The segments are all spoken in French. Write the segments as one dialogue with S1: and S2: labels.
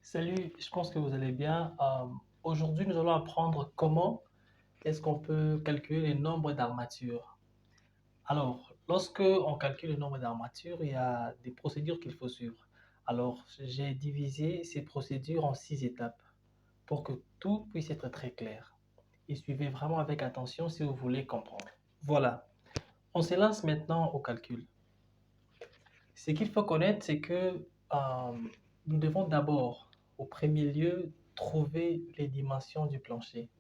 S1: Salut, je pense que vous allez bien. Aujourd'hui, nous allons apprendre comment est-ce qu'on peut calculer le nombre d'armatures. Alors, lorsque on calcule le nombre d'armatures, il y a des procédures qu'il faut suivre. Alors, j'ai divisé ces procédures en 6 étapes pour que tout puisse être très clair. Et suivez vraiment avec attention si vous voulez comprendre. Voilà, on se lance maintenant au calcul. Ce qu'il faut connaître, c'est que nous devons d'abord, au premier lieu, trouver les dimensions du plancher.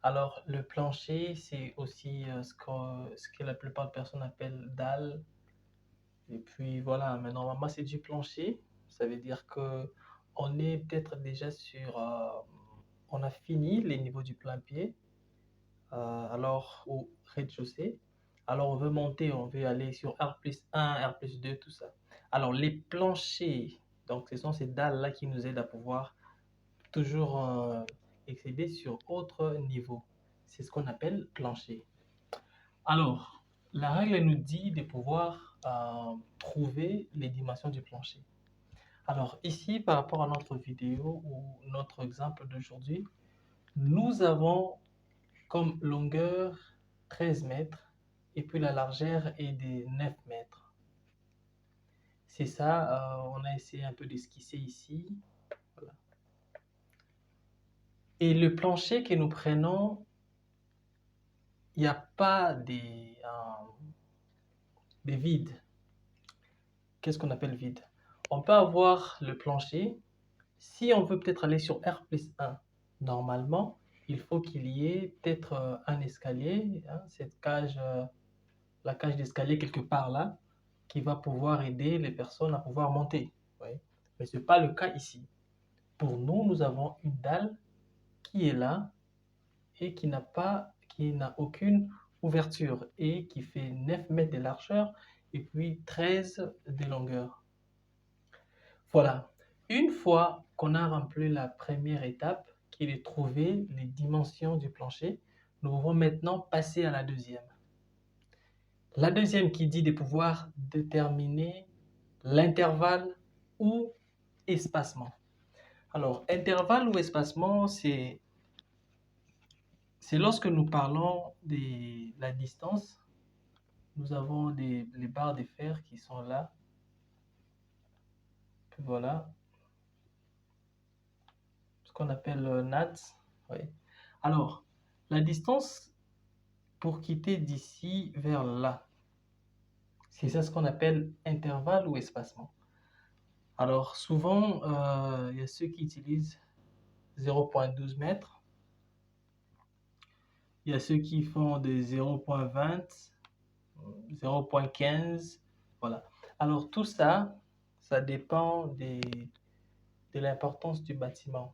S1: Alors, le plancher, c'est aussi ce que la plupart des personnes appellent dalle. Et puis voilà, mais normalement, c'est du plancher. Ça veut dire que on est peut-être déjà on a fini les niveaux du plein pied, alors au rez-de-chaussée. Alors on veut monter, on veut aller sur R+1, R+2, tout ça. Alors les planchers, donc ce sont ces dalles-là qui nous aident à pouvoir toujours excéder sur autre niveau. C'est ce qu'on appelle plancher. Alors, la règle nous dit de pouvoir trouver les dimensions du plancher. Alors ici, par rapport à notre vidéo ou notre exemple d'aujourd'hui, nous avons comme longueur 13 mètres et puis la largeur est de 9 mètres. C'est ça, on a essayé un peu d'esquisser ici. Voilà. Et le plancher que nous prenons, il n'y a pas des vides. Qu'est-ce qu'on appelle vide? On peut avoir le plancher. Si on veut peut-être aller sur R+1, normalement, il faut qu'il y ait peut-être un escalier, hein, cette cage, la cage d'escalier quelque part là, qui va pouvoir aider les personnes à pouvoir monter. Oui. Mais ce n'est pas le cas ici. Pour nous, nous avons une dalle qui est là et qui n'a aucune ouverture et qui fait 9 mètres de largeur et puis 13 de longueur. Voilà. Une fois qu'on a rempli la première étape, qui est de trouver les dimensions du plancher, nous pouvons maintenant passer à la deuxième. La deuxième qui dit de pouvoir déterminer l'intervalle ou espacement. Alors, intervalle ou espacement, c'est lorsque nous parlons de la distance. Nous avons les barres de fer qui sont là. Puis voilà, ce qu'on appelle NATS. Oui. Alors, la distance pour quitter d'ici vers là, c'est ça ce qu'on appelle intervalle ou espacement. Alors, souvent, il y a ceux qui utilisent 0,12 mètres. Il y a ceux qui font des 0,20, 0,15. Voilà. Alors, tout ça, ça dépend de l'importance du bâtiment.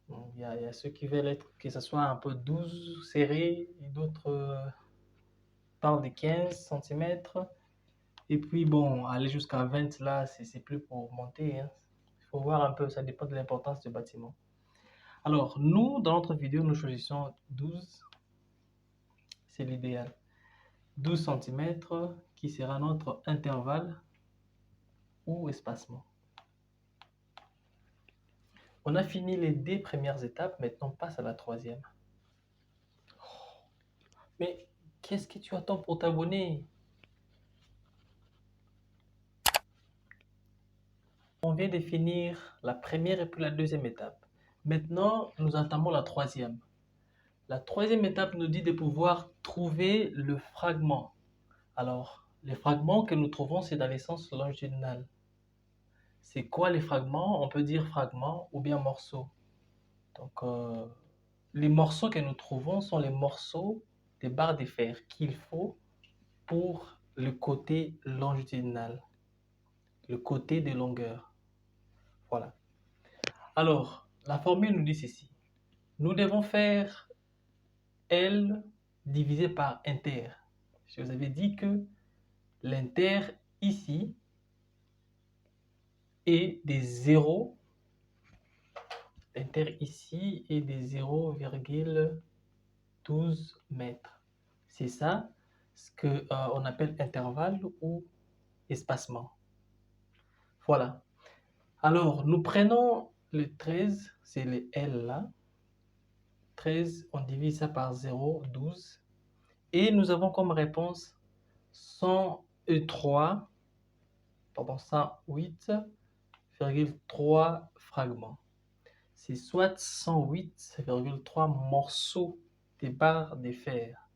S1: Donc, il y a ceux qui veulent que ce soit un peu 12 serré et d'autres parlent de 15 cm. Et puis, bon, aller jusqu'à 20, là, c'est plus pour monter, hein. Il faut voir un peu, ça dépend de l'importance du bâtiment. Alors, nous, dans notre vidéo, nous choisissons 12, c'est l'idéal. 12 cm qui sera notre intervalle ou espacement. On a fini les 2 premières étapes, maintenant on passe à la troisième. Mais qu'est-ce que tu attends pour t'abonner? On vient de finir la première et puis la deuxième étape. Maintenant, nous entamons la troisième. La troisième étape nous dit de pouvoir trouver le fragment. Alors, les fragments que nous trouvons, c'est dans les sens longitudinal. C'est quoi les fragments? On peut dire fragments ou bien morceaux. Donc, les morceaux que nous trouvons sont les morceaux des barres de fer qu'il faut pour le côté longitudinal, le côté de longueur. Voilà. Alors, la formule nous dit ceci. Nous devons faire L divisé par inter. Je vous avais dit que l'inter ici est des 0. L'inter ici est des 0,12 mètres. C'est ça ce qu'on appelle intervalle ou espacement. Voilà. Alors, nous prenons le 13, c'est le L là. 13, on divise ça par 0, 12. Et nous avons comme réponse 103, pardon, 108,3 fragments. C'est soit 108,3 morceaux de barres de fer.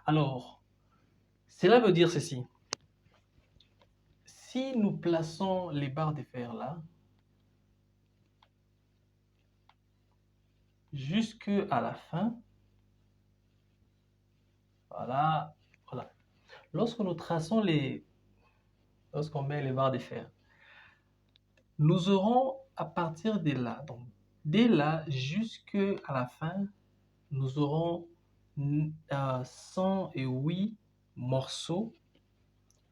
S1: Alors, cela veut dire ceci. Si nous plaçons les barres de fer là, jusqu'à la fin, voilà. Lorsque nous traçons lorsqu'on met les barres de fer, nous aurons à partir de là, donc dès là jusqu'à la fin, nous aurons 108 morceaux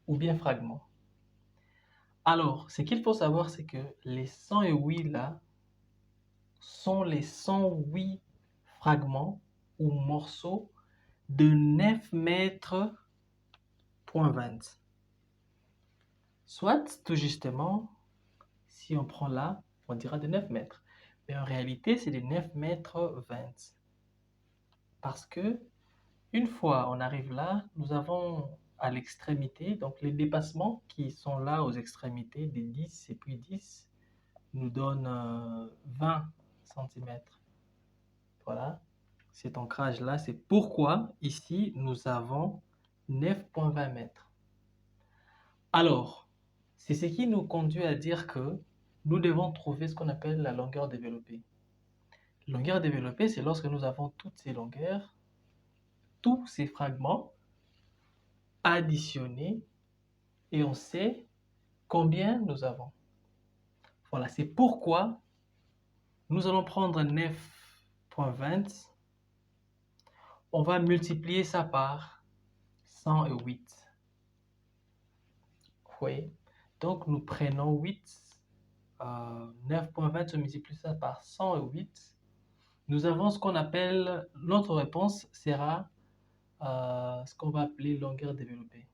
S1: ou bien fragments. Alors, ce qu'il faut savoir, c'est que les 108 là sont les 108 fragments ou morceaux de 9 mètres point 20. Soit, tout justement, si on prend là, on dira de 9 mètres. Mais en réalité, c'est de 9 mètres 20. Parce que, une fois on arrive là, nous avons à l'extrémité, donc les dépassements qui sont là aux extrémités des 10 et puis 10 nous donnent 20 cm. Voilà, cet ancrage-là, c'est pourquoi ici nous avons 9,20 mètres. Alors, c'est ce qui nous conduit à dire que nous devons trouver ce qu'on appelle la longueur développée. La longueur développée, c'est lorsque nous avons toutes ces longueurs, tous ces fragments additionnés et on sait combien nous avons. Voilà, c'est pourquoi nous allons prendre 9,20. On va multiplier ça par 108. Oui. Donc, nous prenons 8. 9,20, on multiplie ça par 108. Nous avons ce qu'on appelle, notre réponse sera ce qu'on va appeler longueur développée.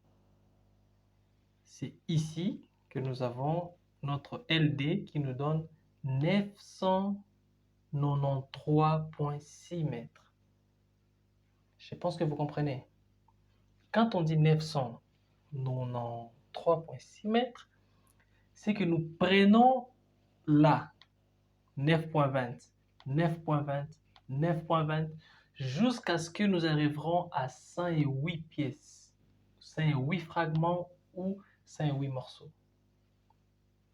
S1: C'est ici que nous avons notre LD qui nous donne 993,6 mètres. Je pense que vous comprenez. Quand on dit 993,6 mètres, c'est que nous prenons là 9,20, 9,20, 9,20 jusqu'à ce que nous arriverons à 108 pièces, 108 fragments ou 108 morceaux.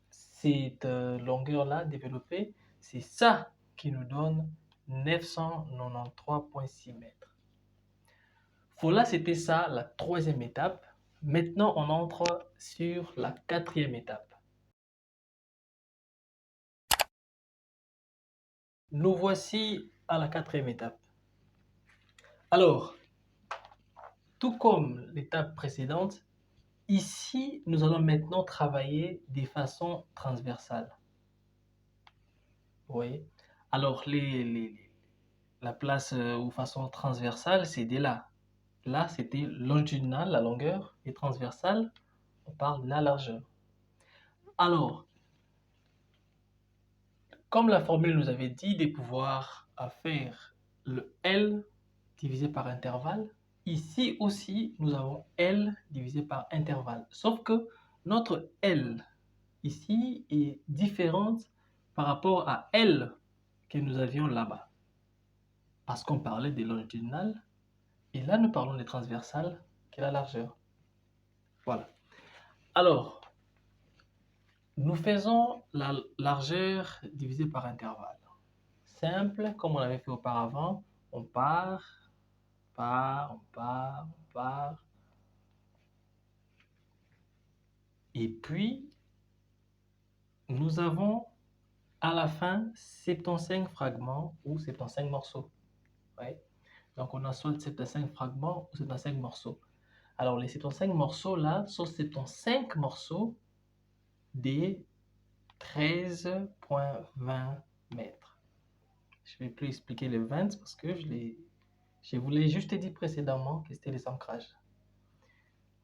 S1: Cette longueur-là développée, c'est ça qui nous donne 993,6 mètres. Voilà, c'était ça la troisième étape. Maintenant, on entre sur la quatrième étape. Nous voici à la quatrième étape. Alors, tout comme l'étape précédente, ici, nous allons maintenant travailler de façon transversale. Vous voyez? Alors, la place ou façon transversale, c'est dès là. Là, c'était longitudinal, la longueur, et transversale, on parle de la largeur. Alors, comme la formule nous avait dit de pouvoir faire le L divisé par intervalle, ici aussi, nous avons L divisé par intervalle. Sauf que notre L ici est différente par rapport à L que nous avions là-bas. Parce qu'on parlait des longitudinales, et là nous parlons des transversales, qui est la largeur. Voilà. Alors, nous faisons la largeur divisée par intervalle. Simple, comme on l'avait fait auparavant, on part. Et puis, nous avons à la fin 75 fragments ou 75 morceaux. Ouais. Donc, on a soit 75 fragments ou 75 morceaux. Alors, les 75 morceaux là sont 75 morceaux des 13,20 mètres. Je ne vais plus expliquer le 20 parce que je vous l'ai juste dit précédemment que c'était les ancrages.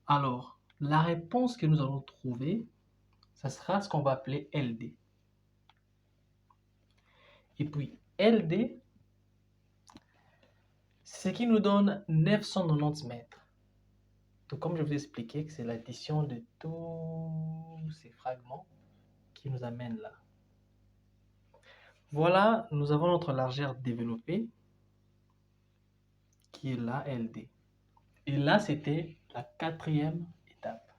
S1: Alors, la réponse que nous allons trouver, ça sera ce qu'on va appeler LD. Et puis LD, c'est ce qui nous donne 990 mètres. Donc, comme je vous ai expliqué, que c'est l'addition de tous ces fragments qui nous amène là. Voilà, nous avons notre largeur développée qui est là, LD. Et là, c'était la quatrième étape.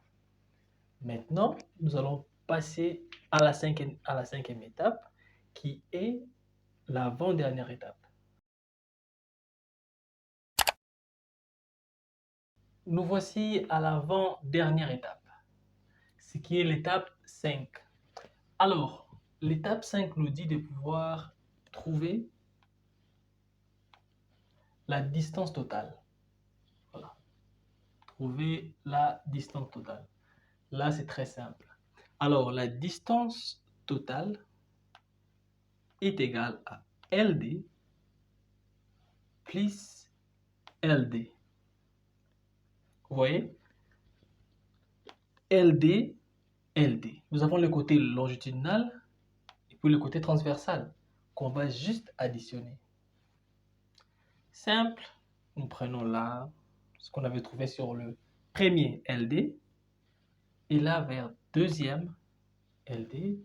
S1: Maintenant, nous allons passer à la cinquième étape qui est l'avant-dernière étape. Nous voici à l'avant-dernière étape, ce qui est l'étape 5. Alors, l'étape 5 nous dit de pouvoir trouver la distance totale. Voilà. Trouver la distance totale. Là, c'est très simple. Alors, la distance totale est égale à LD plus LD. Vous voyez? LD, LD. Nous avons le côté longitudinal et puis le côté transversal qu'on va juste additionner. Simple, nous prenons là ce qu'on avait trouvé sur le premier LD et là vers deuxième LD,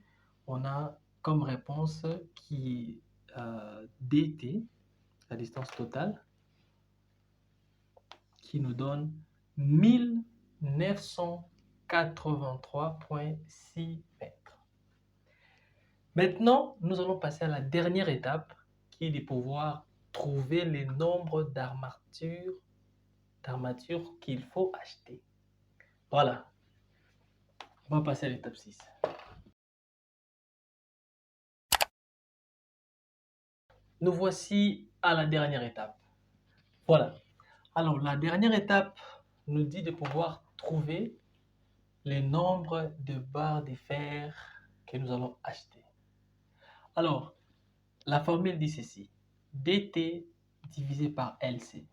S1: on a comme réponse qui est DT, la distance totale, qui nous donne 1983,6 mètres. Maintenant, nous allons passer à la dernière étape qui est de pouvoir trouver les nombres d'armatures qu'il faut acheter. Voilà. On va passer à l'étape 6. Nous voici à la dernière étape. Voilà. Alors, la dernière étape nous dit de pouvoir trouver les nombres de barres de fer que nous allons acheter. Alors, la formule dit ceci. DT divisé par LC.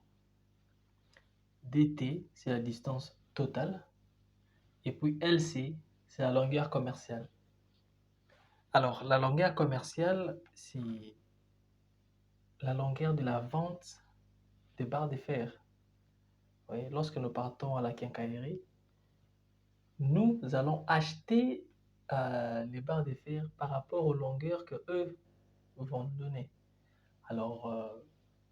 S1: DT, c'est la distance totale. Et puis LC, c'est la longueur commerciale. Alors, la longueur commerciale, c'est la longueur de la vente des barres de fer. Vous voyez, lorsque nous partons à la quincaillerie, nous allons acheter les barres de fer par rapport aux longueurs que eux vont nous donner. Alors,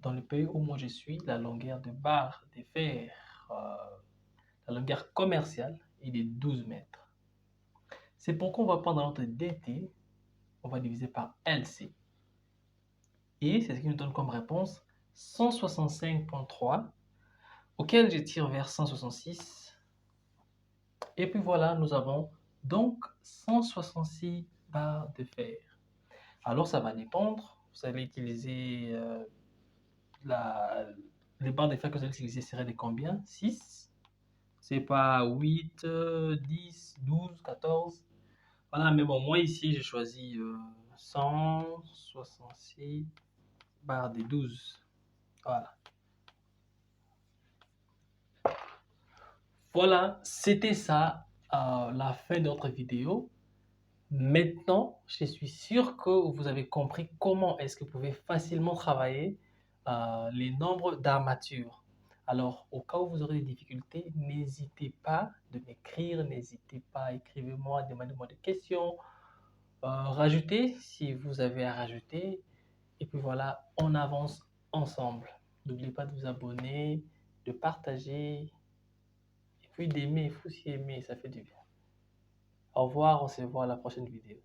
S1: dans le pays où moi je suis, la longueur de barre de fer, la longueur commerciale est de 12 mètres. C'est pourquoi on va prendre notre DT, on va diviser par LC. Et c'est ce qui nous donne comme réponse 165,3, auquel je tire vers 166. Et puis voilà, nous avons donc 166 barres de fer. Alors ça va dépendre, vous allez utiliser les barres de fer que vous allez utiliser seraient de combien? 6? C'est pas 8, 10, 12, 14. Voilà, mais bon, moi ici j'ai choisi 166 barres de 12. Voilà. Voilà, c'était ça la fin de notre vidéo. Maintenant, je suis sûr que vous avez compris comment est-ce que vous pouvez facilement travailler les nombres d'armatures. Alors, au cas où vous aurez des difficultés, n'hésitez pas de m'écrire, n'hésitez pas, écrivez-moi, demandez-moi des questions, rajoutez si vous avez à rajouter. Et puis voilà, on avance ensemble. N'oubliez pas de vous abonner, de partager, et puis d'aimer. Il faut aussi aimer, ça fait du bien. Au revoir, on se voit à la prochaine vidéo.